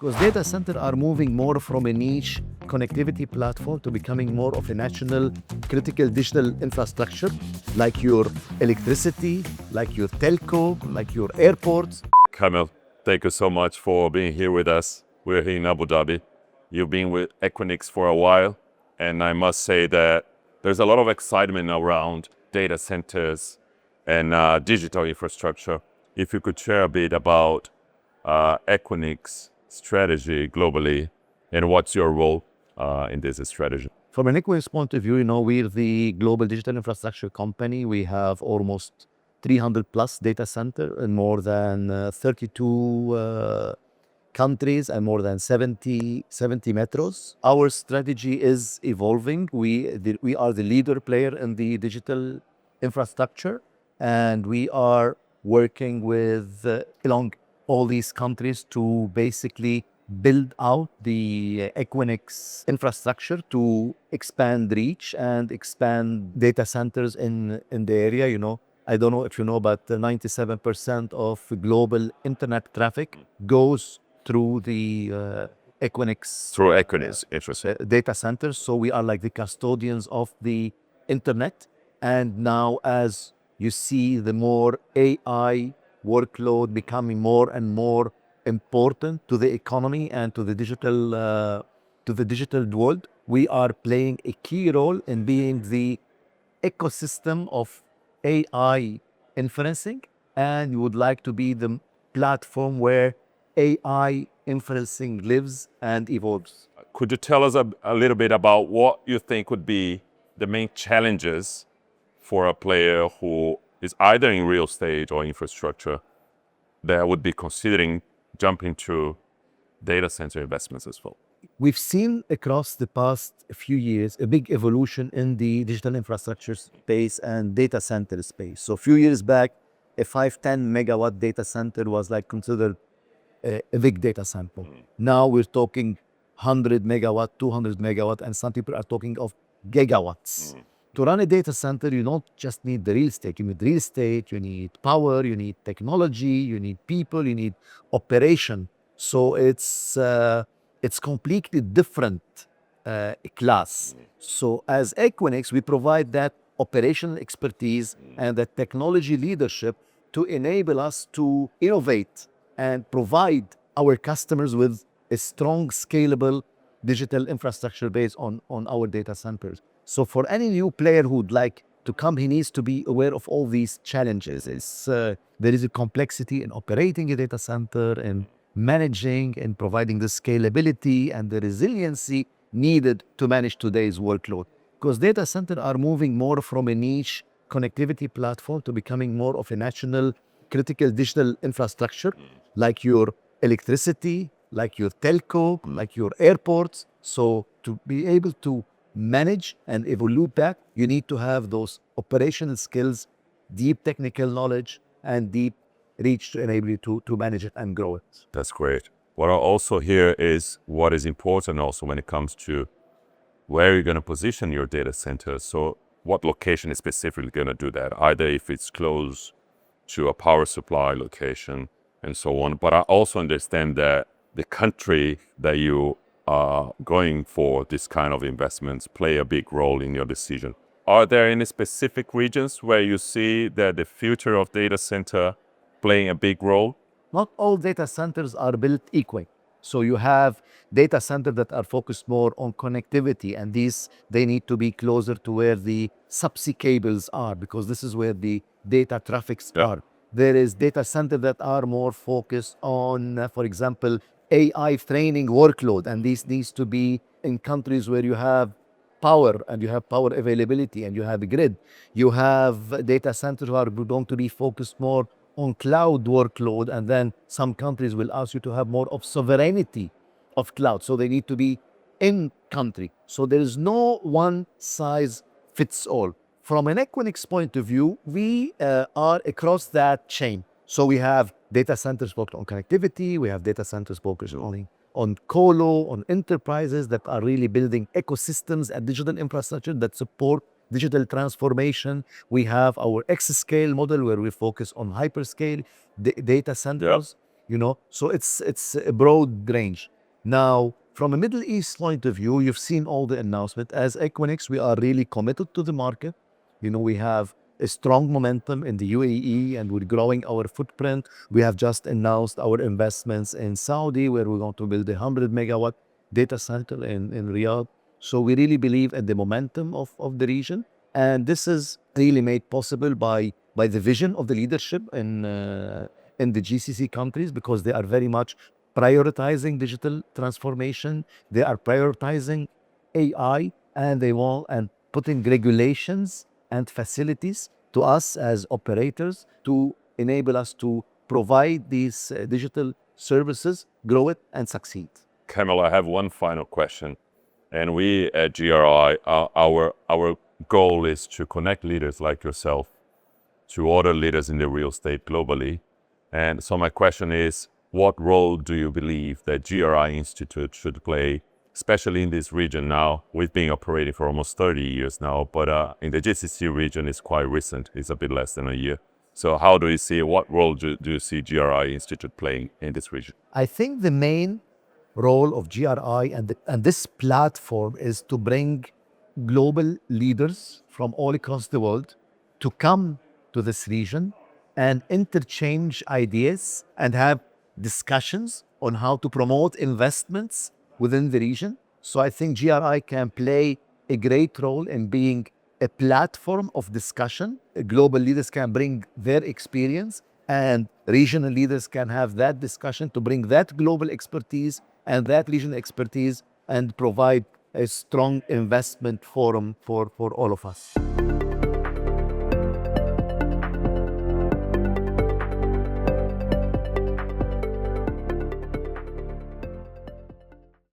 Because data centers are moving more from a niche connectivity platform to becoming more of a national critical digital infrastructure, like your electricity, like your telco, like your airports. Kamel, thank you so much for being here with us. We're here in Abu Dhabi. You've been with Equinix for a while, and I must say that there's a lot of excitement around data centers and digital infrastructure. If you could share a bit about Equinix strategy globally and what's your role in this strategy? From an Equinix point of view, we're the global digital infrastructure company. We have almost 300 plus data center in more than 32 countries and more than 70 metros. Our strategy is evolving. We are the leader player in the digital infrastructure, and we are working with along all these countries to basically build out the Equinix infrastructure to expand reach and expand data centers in the area. I don't know if you know, but 97% of global internet traffic goes through the Equinix. Through Equinix, interesting. Data centers. So we are like the custodians of the internet. And now, as you see, the more AI workload becoming more and more important to the economy and to the digital world, we are playing a key role in being the ecosystem of AI inferencing, and we would like to be the platform where AI inferencing lives and evolves. Could you tell us a little bit about what you think would be the main challenges for a player who is either in real estate or infrastructure that would be considering jumping to data center investments as well? We've seen across the past few years a big evolution in the digital infrastructure space and data center space. So a few years back, a 5-10 megawatt data center was like considered a big data center. Now we're talking 100 megawatt, 200 megawatt, and some people are talking of gigawatts. To run a data center, you don't just need the real estate. You need real estate, you need power, you need technology, you need people, you need operation. So it's completely different class. So as Equinix, we provide that operational expertise and that technology leadership to enable us to innovate and provide our customers with a strong, scalable digital infrastructure based on our data centers. So for any new player who would like to come, he needs to be aware of all these challenges. There is a complexity in operating a data center and managing and providing the scalability and the resiliency needed to manage today's workload. Because data centers are moving more from a niche connectivity platform to becoming more of a national critical digital infrastructure, like your electricity, like your telco, like your airports. So to be able to manage and evolve that, you need to have those operational skills, deep technical knowledge, and deep reach to enable you to manage it and grow it. That's great. What I also hear is what is important also when it comes to where you're going to position your data center. So what location is specifically going to do that, either if it's close to a power supply location and so on. But I also understand that the country that you are going for this kind of investments play a big role in your decision. Are there any specific regions where you see that the future of data center playing a big role? Not all data centers are built equal. So you have data centers that are focused more on connectivity, and they need to be closer to where the subsea cables are, because this is where the data traffics are. There is data centers that are more focused on, for example, AI training workload, and these needs to be in countries where you have power and you have power availability and you have a grid. You have data centers who are going to be focused more on cloud workload, and then some countries will ask you to have more of sovereignty of cloud, so they need to be in country. So there is no one size fits all. From an Equinix point of view, we are across that chain. So we have data centers focused on connectivity, we have data centers focused on colo, on enterprises that are really building ecosystems and digital infrastructure that support digital transformation. We have our Hyperscale model where we focus on hyperscale data centers. So it's a broad range. Now, from a Middle East point of view, you've seen all the announcement. As Equinix, we are really committed to the market. We have a strong momentum in the UAE and we're growing our footprint. We have just announced our investments in Saudi, where we're going to build a 100 megawatt data center in Riyadh. So we really believe in the momentum of the region. And this is really made possible by the vision of the leadership in the GCC countries, because they are very much prioritizing digital transformation. They are prioritizing AI, and they want and putting regulations and facilities to us as operators to enable us to provide these digital services, grow it, and succeed. Kamel, I have one final question. And we at GRI, our goal is to connect leaders like yourself to other leaders in the real estate globally. And so my question is, what role do you believe that GRI Institute should play, especially in this region now? We've been operating for almost 30 years now, but in the GCC region, it's quite recent. It's a bit less than a year. So how do you see, what role do you see GRI Institute playing in this region? I think the main role of GRI and this platform is to bring global leaders from all across the world to come to this region and interchange ideas and have discussions on how to promote investments within the region. So I think GRI can play a great role in being a platform of discussion. Global leaders can bring their experience, and regional leaders can have that discussion to bring that global expertise and that regional expertise and provide a strong investment forum for all of us.